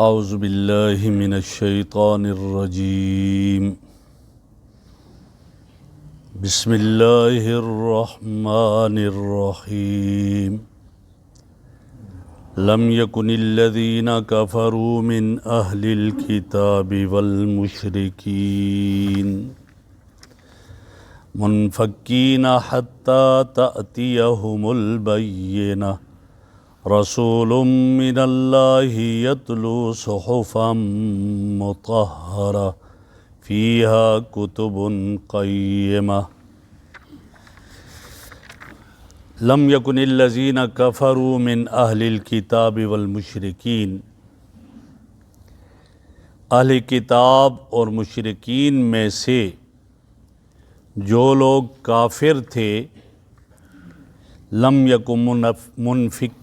اعوذ باللہ من الشیطان الرجیم بسم اللہ الرحمن الرحیم لم یکن الذین کفروا من اہل الکتاب والمشرکین منفکین حتی تأتیہم البینہ رسول من اللہ یتلو صحفا مطہرہ فیہا کتب قیمہ لم یکن الذین کفروا من اہل الکتاب والمشرکین، اہل کتاب اور مشرکین میں سے جو لوگ کافر تھے، لم یکن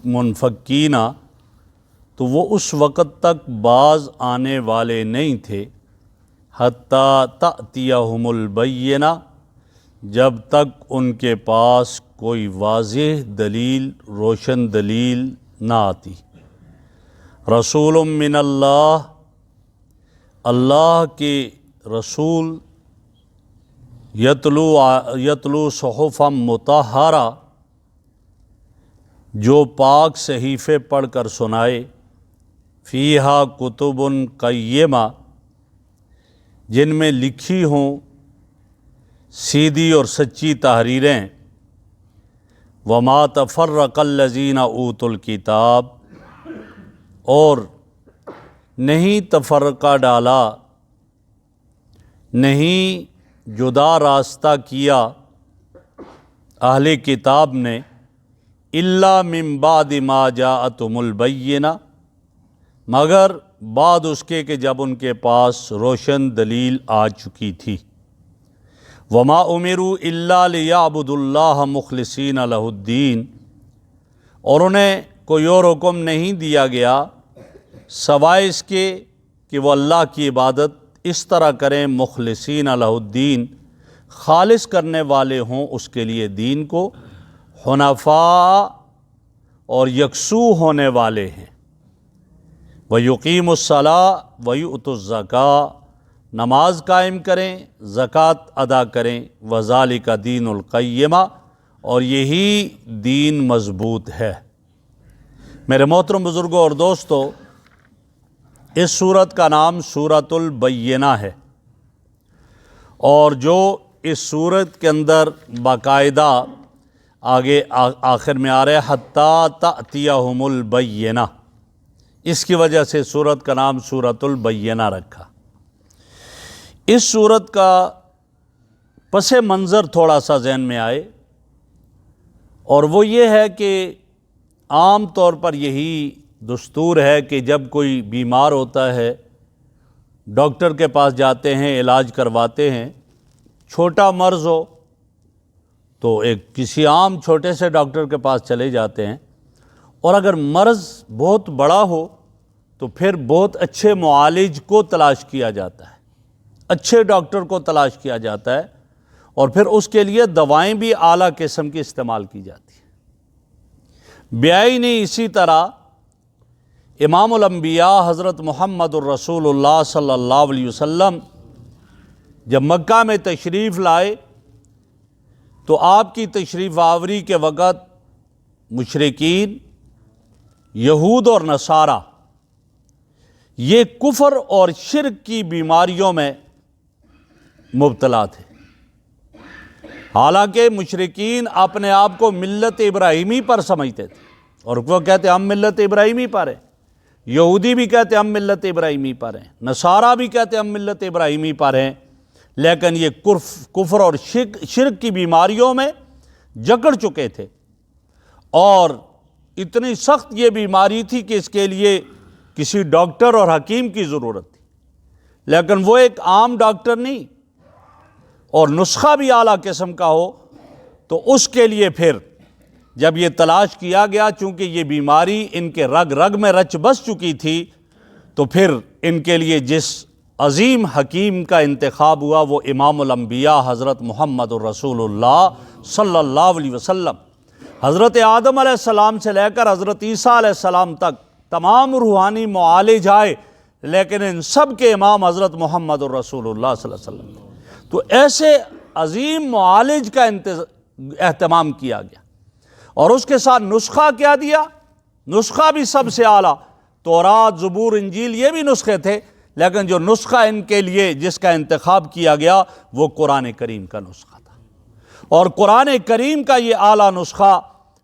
منفکین، تو وہ اس وقت تک باز آنے والے نہیں تھے، حتی تأتیہم البینہ، جب تک ان کے پاس کوئی واضح دلیل، روشن دلیل نہ آتی۔ رسول من اللہ، اللہ کے رسول، یتلو صحفا مطہرہ، جو پاک صحیفے پڑھ کر سنائے، فیہا کتب قیمہ، جن میں لکھی ہوں سیدھی اور سچی تحریریں، وما تفرق الذین اوتوا الکتاب، اور نہیں تفرقہ ڈالا، نہیں جدا راستہ کیا اہل کتاب نے، الا من بعد ما جاءتهم البینہ، مگر بعد اس کے کہ جب ان کے پاس روشن دلیل آ چکی تھی۔ وما امروا الا لیعبدوا اللہ مخلصین لہ الدین، اور انہیں کوئی اور حکم نہیں دیا گیا سوائے اس کے کہ وہ اللہ کی عبادت اس طرح کریں، مخلصین لہ الدین، خالص کرنے والے ہوں اس کے لیے دین کو، حنفاء اور یکسو ہونے والے ہیں۔ وَيُقِيمُ الصَّلَاةَ وَيُؤْتُوا الزَّكَاةَ، نماز قائم کریں، زکوٰۃ ادا کریں، وَذَلِكَ دِينُ الْقَيِّمَةِ، اور یہی دین مضبوط ہے۔ میرے محترم بزرگوں اور دوستو، اس سورت کا نام سورۃ البینہ ہے، اور جو اس سورت کے اندر باقاعدہ آگے آخر میں آ رہے حتی تأتیہم البینہ، اس کی وجہ سے سورت کا نام سورۃ البینہ رکھا۔ اس سورت کا پس منظر تھوڑا سا ذہن میں آئے، اور وہ یہ ہے کہ عام طور پر یہی دستور ہے کہ جب کوئی بیمار ہوتا ہے، ڈاکٹر کے پاس جاتے ہیں، علاج کرواتے ہیں، چھوٹا مرض ہو تو ایک کسی عام چھوٹے سے ڈاکٹر کے پاس چلے جاتے ہیں، اور اگر مرض بہت بڑا ہو تو پھر بہت اچھے معالج کو تلاش کیا جاتا ہے، اچھے ڈاکٹر کو تلاش کیا جاتا ہے، اور پھر اس کے لیے دوائیں بھی اعلیٰ قسم کی استعمال کی جاتی ہیں۔ بیائی اسی طرح امام الانبیاء حضرت محمد الرسول اللہ صلی اللہ علیہ وسلم جب مکہ میں تشریف لائے تو آپ کی تشریف آوری کے وقت مشرکین، یہود اور نصارہ، یہ کفر اور شرک کی بیماریوں میں مبتلا تھے۔ حالانکہ مشرکین اپنے آپ کو ملت ابراہیمی پر سمجھتے تھے، اور وہ کہتے ہم ملت ابراہیمی پر ہیں، یہودی بھی کہتے ہم ملت ابراہیمی پر ہیں، نصارہ بھی کہتے ہم ملت ابراہیمی پر ہیں، لیکن یہ کفر اور شرک کی بیماریوں میں جکڑ چکے تھے، اور اتنی سخت یہ بیماری تھی کہ اس کے لیے کسی ڈاکٹر اور حکیم کی ضرورت تھی، لیکن وہ ایک عام ڈاکٹر نہیں، اور نسخہ بھی اعلیٰ قسم کا ہو، تو اس کے لیے پھر جب یہ تلاش کیا گیا، چونکہ یہ بیماری ان کے رگ رگ میں رچ بس چکی تھی، تو پھر ان کے لیے جس عظیم حکیم کا انتخاب ہوا وہ امام الانبیاء حضرت محمد الرسول اللہ صلی اللہ علیہ وسلم۔ حضرت آدم علیہ السلام سے لے کر حضرت عیسیٰ علیہ السلام تک تمام روحانی معالج آئے لیکن ان سب کے امام حضرت محمد الرسول اللہ صلی اللہ علیہ وسلم۔ تو ایسے عظیم معالج کا اہتمام کیا گیا، اور اس کے ساتھ نسخہ کیا دیا؟ نسخہ بھی سب سے اعلیٰ، تورات، زبور، انجیل یہ بھی نسخے تھے، لیکن جو نسخہ ان کے لیے جس کا انتخاب کیا گیا وہ قرآن کریم کا نسخہ تھا۔ اور قرآن کریم کا یہ اعلیٰ نسخہ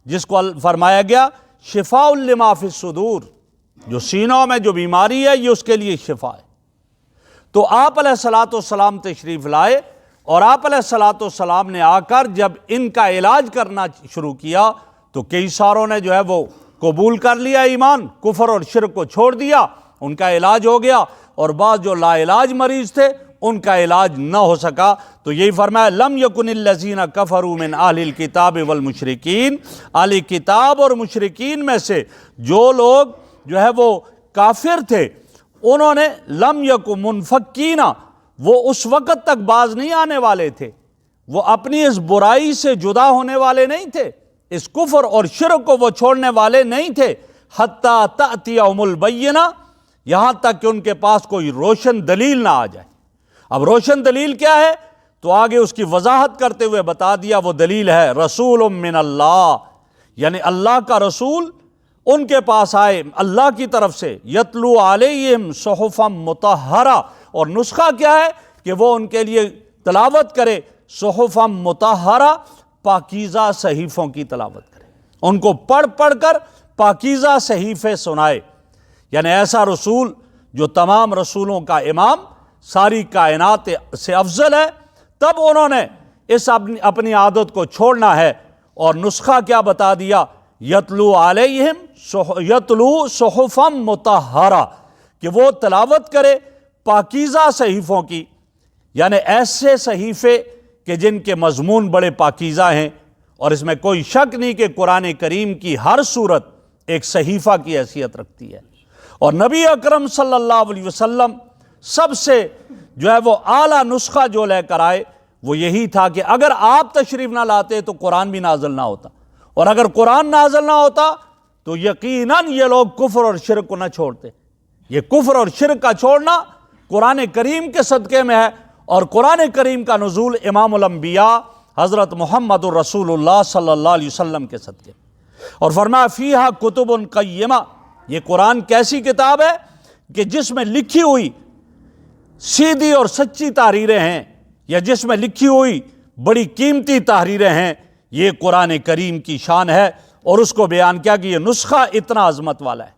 جس کو فرمایا گیا شفاء لما فی الصدور، جو سینوں میں جو بیماری ہے یہ اس کے لیے شفا ہے۔ تو آپ علیہ الصلوۃ والسلام تشریف لائے، اور آپ علیہ الصلوۃ والسلام نے آ کر جب ان کا علاج کرنا شروع کیا تو کئی ساروں نے جو ہے وہ قبول کر لیا ایمان، کفر اور شرک کو چھوڑ دیا، ان کا علاج ہو گیا، اور بعض جو لا علاج مریض تھے ان کا علاج نہ ہو سکا۔ تو یہی فرمایا لم یکن الذین کفروا من اہل الکتاب والمشرکین، اہل کتاب اور مشرکین میں سے جو لوگ جو ہے وہ کافر تھے، انہوں نے لم یکن منفکین، وہ اس وقت تک باز نہیں آنے والے تھے، وہ اپنی اس برائی سے جدا ہونے والے نہیں تھے، اس کفر اور شرک کو وہ چھوڑنے والے نہیں تھے، حتی تأتیہم البینہ، یہاں تک کہ ان کے پاس کوئی روشن دلیل نہ آ جائے۔ اب روشن دلیل کیا ہے؟ تو آگے اس کی وضاحت کرتے ہوئے بتا دیا، وہ دلیل ہے رسول من اللہ، یعنی اللہ کا رسول ان کے پاس آئے اللہ کی طرف سے، یتلو علیہم صحفا مطہرہ، اور نسخہ کیا ہے کہ وہ ان کے لیے تلاوت کرے صحفا مطہرہ، پاکیزہ صحیفوں کی تلاوت کرے، ان کو پڑھ پڑھ کر پاکیزہ صحیفے سنائے، یعنی ایسا رسول جو تمام رسولوں کا امام، ساری کائنات سے افضل ہے۔ تب انہوں نے اس اپنی عادت کو چھوڑنا ہے، اور نسخہ کیا بتا دیا؟ یتلو علیہم یتلو صحفا مطہرہ، کہ وہ تلاوت کرے پاکیزہ صحیفوں کی، یعنی ایسے صحیفے کہ جن کے مضمون بڑے پاکیزہ ہیں، اور اس میں کوئی شک نہیں کہ قرآن کریم کی ہر صورت ایک صحیفہ کی حیثیت رکھتی ہے۔ اور نبی اکرم صلی اللہ علیہ وسلم سب سے جو ہے وہ اعلیٰ نسخہ جو لے کر آئے وہ یہی تھا کہ اگر آپ تشریف نہ لاتے تو قرآن بھی نازل نہ ہوتا، اور اگر قرآن نازل نہ ہوتا تو یقیناً یہ لوگ کفر اور شرک کو نہ چھوڑتے۔ یہ کفر اور شرک کا چھوڑنا قرآن کریم کے صدقے میں ہے، اور قرآن کریم کا نزول امام الانبیاء حضرت محمد الرسول اللہ صلی اللہ علیہ وسلم کے صدقے میں۔ اور فرمایا فیہا کتب قیمہ، یہ قرآن کیسی کتاب ہے کہ جس میں لکھی ہوئی سیدھی اور سچی تحریریں ہیں، یا جس میں لکھی ہوئی بڑی قیمتی تحریریں ہیں، یہ قرآن کریم کی شان ہے، اور اس کو بیان کیا کہ یہ نسخہ اتنا عظمت والا ہے۔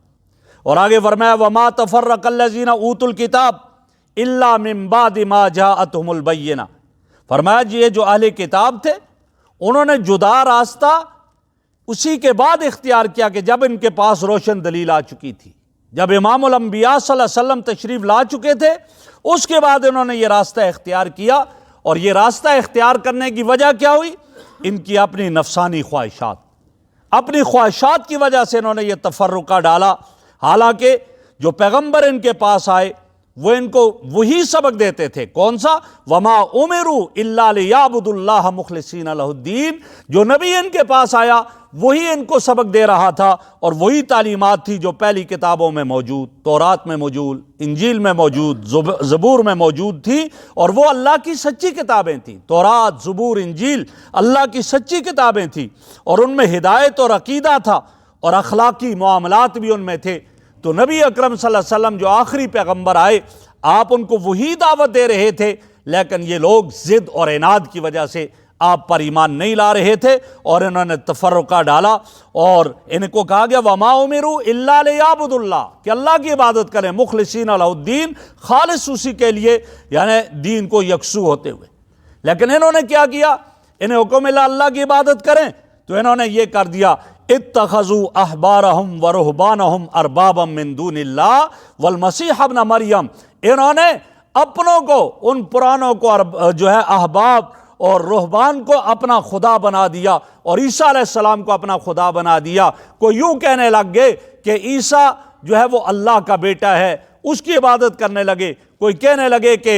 اور آگے فرمایا وما تفرق الذین اوتوا الکتاب الا من بعد ما جاءتهم البینہ، فرمایا جی یہ جو اہل کتاب تھے انہوں نے جدا راستہ اسی کے بعد اختیار کیا کہ جب ان کے پاس روشن دلیل آ چکی تھی، جب امام الانبیاء صلی اللہ علیہ وسلم تشریف لا چکے تھے، اس کے بعد انہوں نے یہ راستہ اختیار کیا۔ اور یہ راستہ اختیار کرنے کی وجہ کیا ہوئی؟ ان کی اپنی نفسانی خواہشات، اپنی خواہشات کی وجہ سے انہوں نے یہ تفرقہ ڈالا، حالانکہ جو پیغمبر ان کے پاس آئے وہ ان کو وہی سبق دیتے تھے، کون سا؟ وما امروا الا لیعبدوا اللہ مخلصین لہ الدین، جو نبی ان کے پاس آیا وہی ان کو سبق دے رہا تھا، اور وہی تعلیمات تھی جو پہلی کتابوں میں موجود، تورات میں موجود، انجیل میں موجود، زبور میں موجود تھی، اور وہ اللہ کی سچی کتابیں تھیں۔ تورات، زبور، انجیل اللہ کی سچی کتابیں تھیں، اور ان میں ہدایت اور عقیدہ تھا، اور اخلاقی معاملات بھی ان میں تھے۔ تو نبی اکرم صلی اللہ علیہ وسلم جو آخری پیغمبر آئے، آپ ان کو وہی دعوت دے رہے تھے، لیکن یہ لوگ ضد اور عناد کی وجہ سے آپ پر ایمان نہیں لا رہے تھے، اور انہوں نے تفرقہ ڈالا، اور ان کو کہا گیا وما امروا الا لیعبدوا اللہ، کہ اللہ کی عبادت کریں مخلصین لہ الدین، خالص اسی کے لیے، یعنی دین کو یکسو ہوتے ہوئے۔ لیکن انہوں نے کیا کیا؟ انہیں حکم ملا اللہ کی عبادت کریں، تو انہوں نے یہ کر دیا اتخذوا احبارهم ورهبانهم اربابا من دون اللہ والمسیح ابن مریم، انہوں نے اپنوں کو، ان پرانوں کو جو ہے احباب اور رہبان کو اپنا خدا بنا دیا، اور عیسیٰ علیہ السلام کو اپنا خدا بنا دیا۔ کوئی یوں کہنے لگ گئے کہ عیسیٰ جو ہے وہ اللہ کا بیٹا ہے، اس کی عبادت کرنے لگے، کوئی کہنے لگے کہ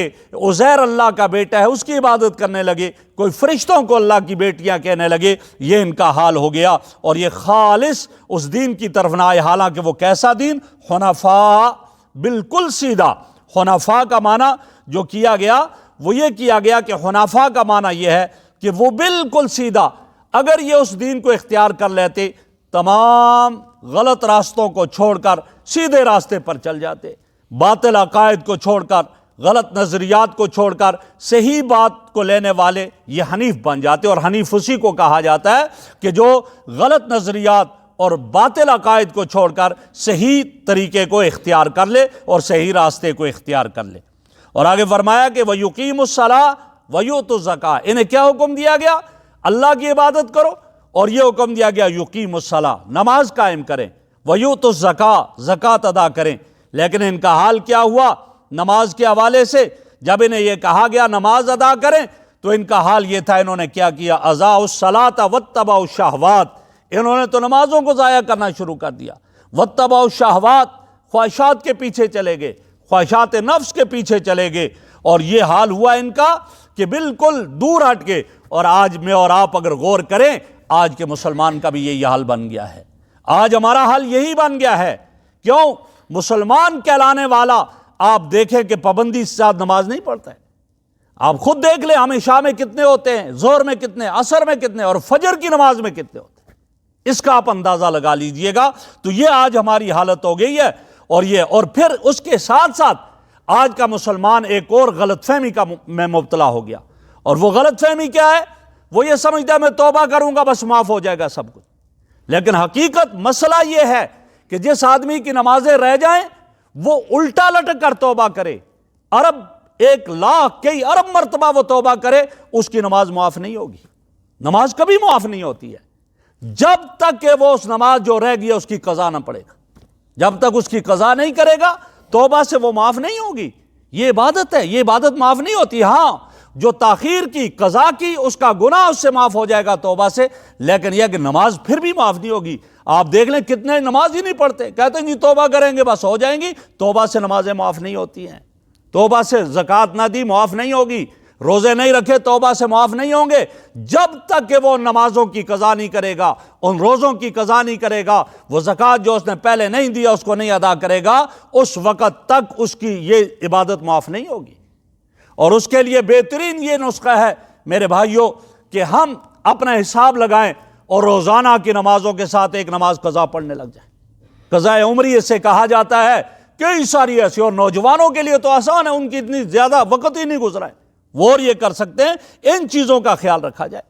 عزیر اللہ کا بیٹا ہے، اس کی عبادت کرنے لگے، کوئی فرشتوں کو اللہ کی بیٹیاں کہنے لگے۔ یہ ان کا حال ہو گیا، اور یہ خالص اس دین کی طرف نہ آئے، حالانکہ وہ کیسا دین؟ حنفاء، بالکل سیدھا۔ حنفاء کا معنی جو کیا گیا وہ یہ کیا گیا کہ حنفاء کا معنی یہ ہے کہ وہ بالکل سیدھا، اگر یہ اس دین کو اختیار کر لیتے تمام غلط راستوں کو چھوڑ کر سیدھے راستے پر چل جاتے، باطل عقائد کو چھوڑ کر، غلط نظریات کو چھوڑ کر صحیح بات کو لینے والے یہ حنیف بن جاتے۔ اور حنیف اسی کو کہا جاتا ہے کہ جو غلط نظریات اور باطل عقائد کو چھوڑ کر صحیح طریقے کو اختیار کر لے اور صحیح راستے کو اختیار کر لے۔ اور آگے فرمایا کہ وَيُقِيمُ الصَّلَاةَ وَيُؤْتُ الزَّكَاةَ، انہیں کیا حکم دیا گیا؟ اللہ کی عبادت کرو، اور یہ حکم دیا گیا یقیم الصلاۃ، نماز قائم کریں، ویؤت الزکاۃ، زکوٰۃ ادا کریں۔ لیکن ان کا حال کیا ہوا نماز کے حوالے سے؟ جب انہیں یہ کہا گیا نماز ادا کریں تو ان کا حال یہ تھا، انہوں نے کیا کیا؟ اضاعوا الصلاۃ واتبعوا الشہوات، انہوں نے تو نمازوں کو ضائع کرنا شروع کر دیا۔ واتبعوا الشہوات، خواہشات کے پیچھے چلے گئے، خواہشات نفس کے پیچھے چلے گئے، اور یہ حال ہوا ان کا کہ بالکل دور ہٹ کے۔ اور آج میں اور آپ اگر غور کریں، آج کے مسلمان کا بھی یہی حال بن گیا ہے، آج ہمارا حال یہی بن گیا ہے۔ کیوں؟ مسلمان کہلانے والا آپ دیکھیں کہ پابندی سے ساتھ نماز نہیں پڑھتا ہے۔ آپ خود دیکھ لیں ہمیں شام میں کتنے ہوتے ہیں، ظہر میں کتنے، عصر میں کتنے، اور فجر کی نماز میں کتنے ہوتے ہیں، اس کا آپ اندازہ لگا لیجئے گا۔ تو یہ آج ہماری حالت ہو گئی ہے۔ اور پھر اس کے ساتھ ساتھ آج کا مسلمان ایک اور غلط فہمی میں مبتلا ہو گیا، اور وہ غلط فہمی کیا ہے؟ وہ یہ سمجھتا ہے میں توبہ کروں گا بس معاف ہو جائے گا سب کچھ۔ لیکن حقیقت مسئلہ یہ ہے کہ جس آدمی کی نمازیں رہ جائیں وہ الٹا لٹک کر توبہ کرے، ارب 1,00,000 کئی ارب مرتبہ وہ توبہ کرے، اس کی نماز معاف نہیں ہوگی۔ نماز کبھی معاف نہیں ہوتی ہے جب تک کہ وہ اس نماز جو رہ گئی اس کی قضا نہ پڑے گا۔ جب تک اس کی قضا نہیں کرے گا توبہ سے وہ معاف نہیں ہوگی۔ یہ عبادت ہے، یہ عبادت معاف نہیں ہوتی۔ ہاں جو تاخیر کی، قضا کی، اس کا گناہ اس سے معاف ہو جائے گا توبہ سے، لیکن یہ کہ نماز پھر بھی معاف نہیں ہوگی۔ آپ دیکھ لیں کتنے نماز ہی نہیں پڑھتے، کہتے ہیں جی توبہ کریں گے بس ہو جائیں گی۔ توبہ سے نمازیں معاف نہیں ہوتی ہیں، توبہ سے زکوٰۃ نہ دی معاف نہیں ہوگی، روزے نہیں رکھے توبہ سے معاف نہیں ہوں گے، جب تک کہ وہ نمازوں کی قضا نہیں کرے گا، ان روزوں کی قضا نہیں کرے گا، وہ زکوٰۃ جو اس نے پہلے نہیں دیا اس کو نہیں ادا کرے گا، اس وقت تک اس کی یہ عبادت معاف نہیں ہوگی۔ اور اس کے لیے بہترین یہ نسخہ ہے میرے بھائیوں کہ ہم اپنا حساب لگائیں اور روزانہ کی نمازوں کے ساتھ ایک نماز قضا پڑھنے لگ جائیں۔ قضاء عمری اسے کہا جاتا ہے۔ کئی ساری ایسی، اور نوجوانوں کے لیے تو آسان ہے، ان کی اتنی زیادہ وقت ہی نہیں گزرا ہے، وہ اور یہ کر سکتے ہیں۔ ان چیزوں کا خیال رکھا جائے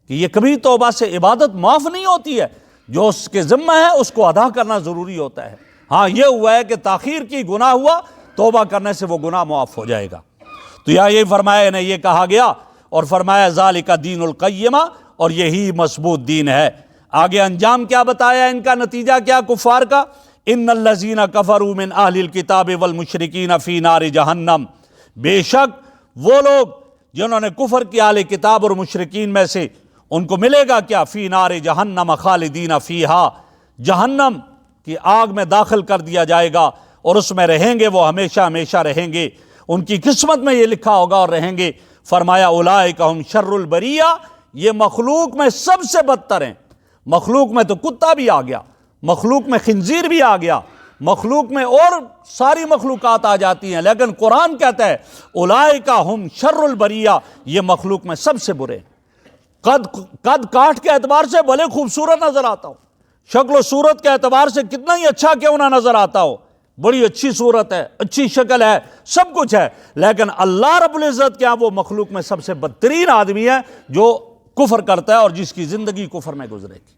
کہ یہ کبھی توبہ سے عبادت معاف نہیں ہوتی ہے، جو اس کے ذمہ ہے اس کو ادا کرنا ضروری ہوتا ہے۔ ہاں یہ ہوا ہے کہ تاخیر کی گناہ ہوا، توبہ کرنے سے وہ گناہ معاف ہو جائے گا۔ تو یہ فرمایا، انہیں یہ کہا گیا، اور فرمایا ذالک دین القیمہ، اور یہی مضبوط دین ہے۔ آگے انجام کیا بتایا، ان کا نتیجہ کیا کفار کا؟ ان الذین کفروا من اہل الکتاب والمشرکین فی نار جہنم، بے شک وہ لوگ جنہوں نے کفر کیا اہل کتاب اور مشرکین میں سے، ان کو ملے گا کیا؟ فی نار جہنم خالدین فیہا، جہنم کی آگ میں داخل کر دیا جائے گا، اور اس میں رہیں گے، وہ ہمیشہ ہمیشہ رہیں گے، ان کی قسمت میں یہ لکھا ہوگا اور رہیں گے۔ فرمایا اولئک ہم شر البریہ، یہ مخلوق میں سب سے بدتر ہیں۔ مخلوق میں تو کتا بھی آ گیا، مخلوق میں خنزیر بھی آ گیا، مخلوق میں اور ساری مخلوقات آ جاتی ہیں، لیکن قرآن کہتا ہے اولئک ہم شر البریہ، یہ مخلوق میں سب سے برے۔ قد کاٹ کے اعتبار سے بھلے خوبصورت نظر آتا ہو، شکل و صورت کے اعتبار سے کتنا ہی اچھا کیوں نہ نظر آتا ہو، بڑی اچھی صورت ہے، اچھی شکل ہے، سب کچھ ہے، لیکن اللہ رب العزت کیا وہ مخلوق میں سب سے بدترین آدمی ہے جو کفر کرتا ہے اور جس کی زندگی کفر میں گزرے گی۔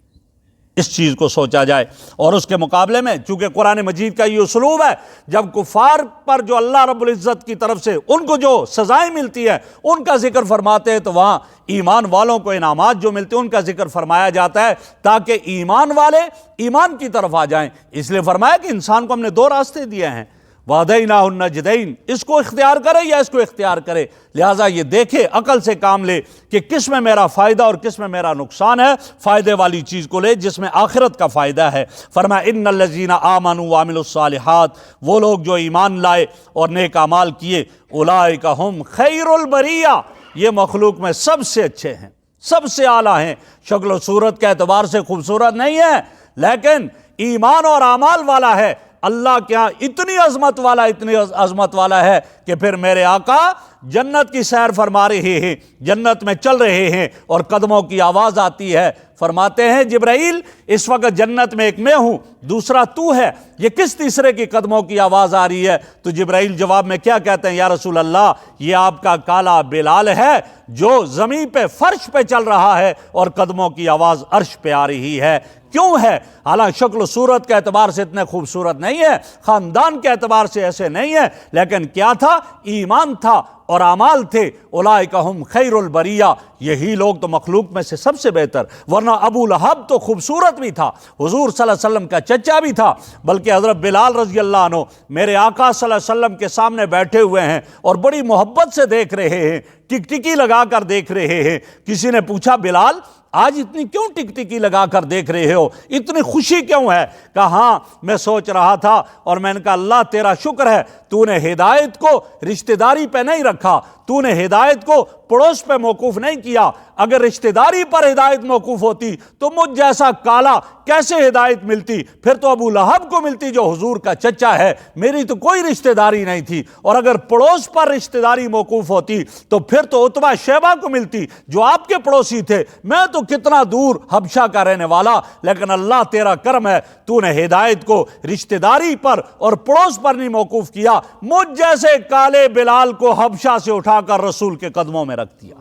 اس چیز کو سوچا جائے۔ اور اس کے مقابلے میں چونکہ قرآن مجید کا یہ اسلوب ہے، جب کفار پر جو اللہ رب العزت کی طرف سے ان کو جو سزائیں ملتی ہیں ان کا ذکر فرماتے ہیں، تو وہاں ایمان والوں کو انعامات جو ملتے ہیں ان کا ذکر فرمایا جاتا ہے، تاکہ ایمان والے ایمان کی طرف آ جائیں۔ اس لیے فرمایا کہ انسان کو ہم نے دو راستے دیے ہیں، وَهَدَيْنَاهُ النَّجْدَيْنِ، اس کو اختیار کرے یا اس کو اختیار کرے، لہٰذا یہ دیکھے، عقل سے کام لے کہ کس میں میرا فائدہ اور کس میں میرا نقصان ہے، فائدے والی چیز کو لے جس میں آخرت کا فائدہ ہے۔ فرمایا ان الذین آمنوا وعملوا الصالحات، وہ لوگ جو ایمان لائے اور نیک اعمال کیے، اولئک ہم خیر البریہ، یہ مخلوق میں سب سے اچھے ہیں، سب سے اعلیٰ ہیں۔ شکل و صورت کے اعتبار سے خوبصورت نہیں ہے، لیکن ایمان اور اعمال والا ہے، اللہ کے ہاں اتنی عظمت والا ہے کہ پھر میرے آقا جنت کی سیر فرما رہے ہیں، جنت میں چل رہے ہیں اور قدموں کی آواز آتی ہے۔ فرماتے ہیں جبرائیل اس وقت جنت میں ایک میں ہوں، دوسرا تو ہے، یہ کس تیسرے کی قدموں کی آواز آ رہی ہے؟ تو جبرائیل جواب میں کیا کہتے ہیں؟ یا رسول اللہ، یہ آپ کا کالا بلال ہے جو زمین پہ فرش پہ چل رہا ہے اور قدموں کی آواز عرش پہ آ رہی ہے۔ کیوں ہے؟ حالانکہ شکل و صورت کے اعتبار سے اتنے خوبصورت نہیں ہے، خاندان کے اعتبار سے ایسے نہیں ہے، لیکن کیا تھا؟ ایمان تھا اور اعمال تھے۔ اولئک ہم خیر البریہ، یہی لوگ تو مخلوق میں سے سب سے بہتر۔ ورنہ ابو لہب تو خوبصورت بھی تھا، حضور صلی اللہ علیہ وسلم کا چچا بھی تھا، بلکہ حضرت بلال رضی اللہ عنہ میرے آقا صلی اللہ علیہ وسلم کے سامنے بیٹھے ہوئے ہیں اور بڑی محبت سے دیکھ رہے ہیں، ٹکٹکی لگا کر دیکھ رہے ہیں۔ کسی نے پوچھا بلال آج اتنی کیوں ٹکٹکی لگا کر دیکھ رہے ہو، اتنی خوشی کیوں ہے؟ کہا ہاں میں سوچ رہا تھا اور میں نے کہا اللہ تیرا شکر ہے، تو نے ہدایت کو رشتہ داری پہ نہیں رکھا، تو نے ہدایت کو پڑوس پہ موقوف نہیں کیا۔ اگر رشتہ داری پر ہدایت موقوف ہوتی تو مجھ جیسا کالا کیسے ہدایت ملتی؟ پھر تو ابو لہب کو ملتی جو حضور کا چچا ہے، میری تو کوئی رشتہ داری نہیں تھی۔ اور اگر پڑوس پر رشتہ داری موقوف ہوتی تو پھر تو عتبہ شیبہ کو ملتی جو آپ کے پڑوسی تھے، میں تو کتنا دور حبشہ کا رہنے والا۔ لیکن اللہ تیرا کرم ہے، تو نے ہدایت کو رشتہ داری پر اور پڑوس پر نہیں موقوف کیا، مجھ جیسے کالے بلال کو حبشہ سے اٹھا کر رسول کے قدموں میں رکھ دیا۔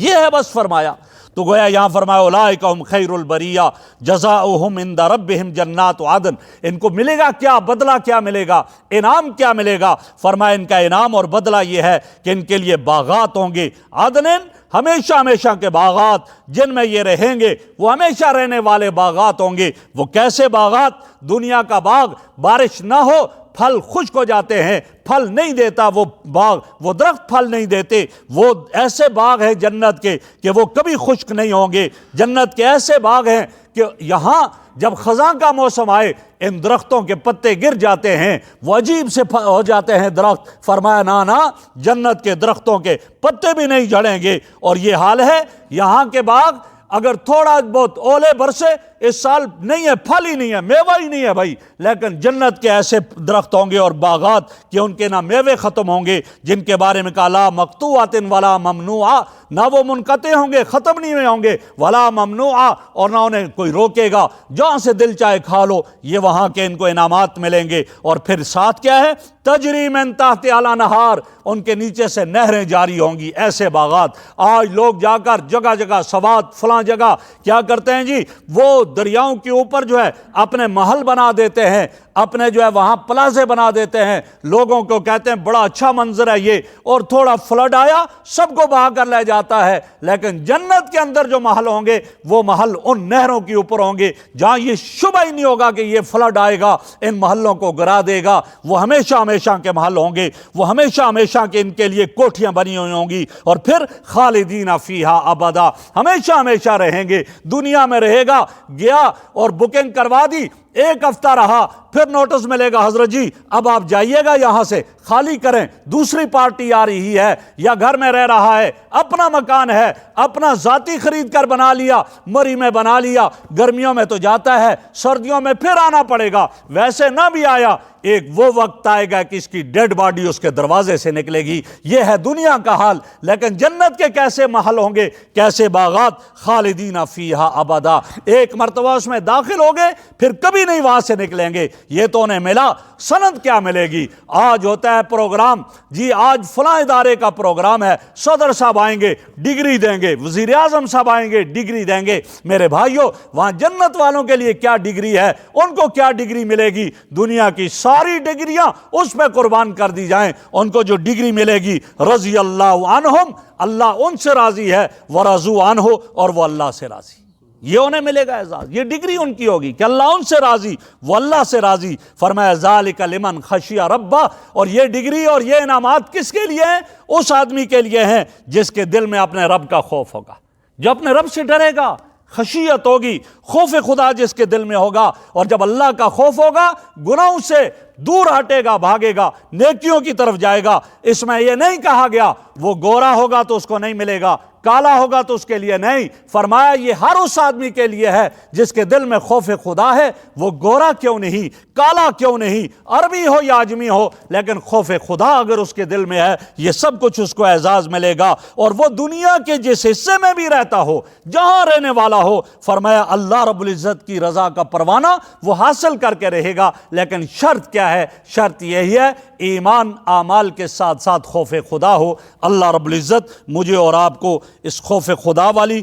یہ ہے بس فرمایا۔ تو گویا یہاں فرمایا اولئک ہم خیر البریہ جزاؤہم عند ربہم جنات عدن، ان کو ملے گا کیا؟ بدلہ کیا ملے گا؟ انعام کیا ملے گا؟ فرمایا ان کا انعام اور بدلہ یہ ہے کہ ان کے لیے باغات ہوں گے، عدن ہمیشہ ہمیشہ کے باغات، جن میں یہ رہیں گے وہ ہمیشہ رہنے والے باغات ہوں گے۔ وہ کیسے باغات؟ دنیا کا باغ بارش نہ ہو پھل خشک ہو جاتے ہیں، پھل نہیں دیتا وہ باغ، وہ درخت پھل نہیں دیتے۔ وہ ایسے باغ ہیں جنت کے کہ وہ کبھی خشک نہیں ہوں گے۔ جنت کے ایسے باغ ہیں کہ یہاں جب خزاں کا موسم آئے ان درختوں کے پتے گر جاتے ہیں، وہ عجیب سے ہو جاتے ہیں درخت۔ فرمایا نا جنت کے درختوں کے پتے بھی نہیں جھڑیں گے۔ اور یہ حال ہے یہاں کے باغ، اگر تھوڑا بہت اولے برسے اس سال نہیں ہے، پھل ہی نہیں ہے، میوہ ہی نہیں ہے بھائی، لیکن جنت کے ایسے درخت ہوں گے اور باغات کہ ان کے نہ میوے ختم ہوں گے، جن کے بارے میں کہا لا مقطوعۃ ولا ممنوعہ، نہ وہ منقطع ہوں گے، ختم نہیں ہوئے ہوں گے، ولا ممنوعہ، اور نہ انہیں کوئی روکے گا، جہاں سے دل چاہے کھا لو۔ یہ وہاں کے ان کو انعامات ملیں گے۔ اور پھر ساتھ کیا ہے؟ تجری من تحتہا الانہار، ان کے نیچے سے نہریں جاری ہوں گی۔ ایسے باغات آج لوگ جا کر جگہ جگہ سوات فلاں جگہ کیا کرتے ہیں جی، وہ دریاؤں کے اوپر جو ہے اپنے محل بنا دیتے ہیں، اپنے جو ہے وہاں پلازے بنا دیتے ہیں، لوگوں کو کہتے ہیں بڑا اچھا منظر ہے یہ، اور تھوڑا فلڈ آیا سب کو بہا کر لے جاتا ہے۔ لیکن جنت کے اندر جو محل ہوں گے وہ محل ان نہروں کے اوپر ہوں گے جہاں یہ شبہ ہی نہیں ہوگا کہ یہ فلڈ آئے گا ان محلوں کو گرا دے گا۔ وہ ہمیشہ ہمیشہ کے محل ہوں گے، وہ ہمیشہ ہمیشہ کے ان کے لیے کوٹھیاں بنی ہوئی ہوں گی، اور پھر خالدین فیہا ابدا، ہمیشہ ہمیشہ رہیں گے۔ دنیا میں رہے گا، گیا اور بکنگ کروا دی، ایک ہفتہ رہا، پھر نوٹس ملے گا حضرت جی اب آپ جائیے گا یہاں سے، خالی کریں، دوسری پارٹی آ رہی ہے، یا گھر میں رہ رہا ہے، اپنا مکان ہے، اپنا ذاتی خرید کر بنا لیا، مری میں بنا لیا، گرمیوں میں تو جاتا ہے، سردیوں میں پھر آنا پڑے گا، ویسے نہ بھی آیا ایک وہ وقت آئے گا کہ اس کی ڈیڈ باڈی اس کے دروازے سے نکلے گی۔ یہ ہے دنیا کا حال۔ لیکن جنت کے کیسے محل ہوں گے، کیسے باغات، خالدین فیہا ابدا، ایک مرتبہ اس میں داخل ہو گئے پھر کبھی نہیں وہاں سے نکلیں گے۔ یہ تو انہیں ملا، سند کیا ملے گی؟ آج ہوتا ہے پروگرام، جی آج فلاں ادارے کا پروگرام ہے، صدر صاحب آئیں گے ڈگری دیں گے، وزیر اعظم صاحب آئیں گے ڈگری دیں گے۔ میرے بھائیوں وہاں جنت والوں کے لیے کیا ڈگری ہے، ان کو کیا ڈگری ملے گی؟ دنیا کی ساری ڈگریاں اس پہ قربان کر دی جائیں، ان کو جو ڈگری ملے گی رضی اللہ عنہم، اللہ ان سے راضی ہے، ورضوا عنہ، اور وہ اللہ سے راضی، یہ انہیں ملے گا اعزاز، یہ ڈگری ان کی ہوگی کہ اللہ ان سے راضی، وہ اللہ سے راضی۔ فرمایا ذالک لمن خشی ربہ، اور یہ ڈگری اور یہ انعامات کس کے لیے ہیں؟ اس آدمی کے لیے ہیں جس کے دل میں اپنے رب کا خوف ہوگا، جو اپنے رب سے ڈرے گا، خشیت ہوگی، خوف خدا جس کے دل میں ہوگا، اور جب اللہ کا خوف ہوگا گناہوں سے دور ہٹے گا، بھاگے گا، نیکیوں کی طرف جائے گا۔ اس میں یہ نہیں کہا گیا وہ گورا ہوگا تو اس کو نہیں ملے گا، کالا ہوگا تو اس کے لیے نہیں، فرمایا یہ ہر اس آدمی کے لیے ہے جس کے دل میں خوف خدا ہے، وہ گورا کیوں نہیں، کالا کیوں نہیں، عربی ہو یا عجمی ہو، لیکن خوف خدا اگر اس کے دل میں ہے، یہ سب کچھ اس کو اعزاز ملے گا۔ اور وہ دنیا کے جس حصے میں بھی رہتا ہو، جہاں رہنے والا ہو، فرمایا اللہ رب العزت کی رضا کا پروانہ وہ حاصل کر کے رہے گا۔ لیکن شرط کیا ہے؟ شرط یہی ہے ایمان اعمال کے ساتھ ساتھ خوف خدا ہو۔ اللہ رب العزت مجھے اور آپ کو اس خوف خدا والی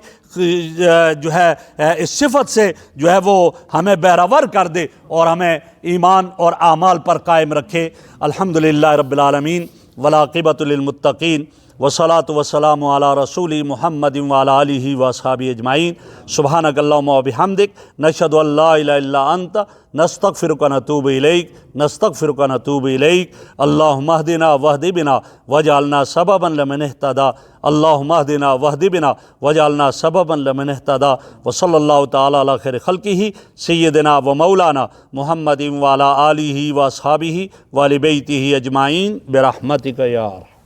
جو ہے اس صفت سے جو ہے وہ ہمیں بہرور کر دے اور ہمیں ایمان اور اعمال پر قائم رکھے۔ الحمدللہ رب العالمین والعاقبۃ للمتقین والصلاۃ والسلام علی رسول محمد وعلی آلہ واصحابہ اجمعین۔ سبحانک اللہم وبحمدک، نشہد ان لا الہ الا انت، نستغفرک ونتوب الیک، نستغفرک ونتوب الیک۔ اللہم اہدنا واہد بنا واجعلنا سببا لمن اہتدی، اللہم اہدنا واہد بنا واجعلنا سببا لمن اہتدی۔ وصلی اللہ تعالی علی خیر خلقہ سیدنا و مولانا محمد وعلی آلہ واصحابہ وآل بیتہ اجمعین برحمتک یا ارحم۔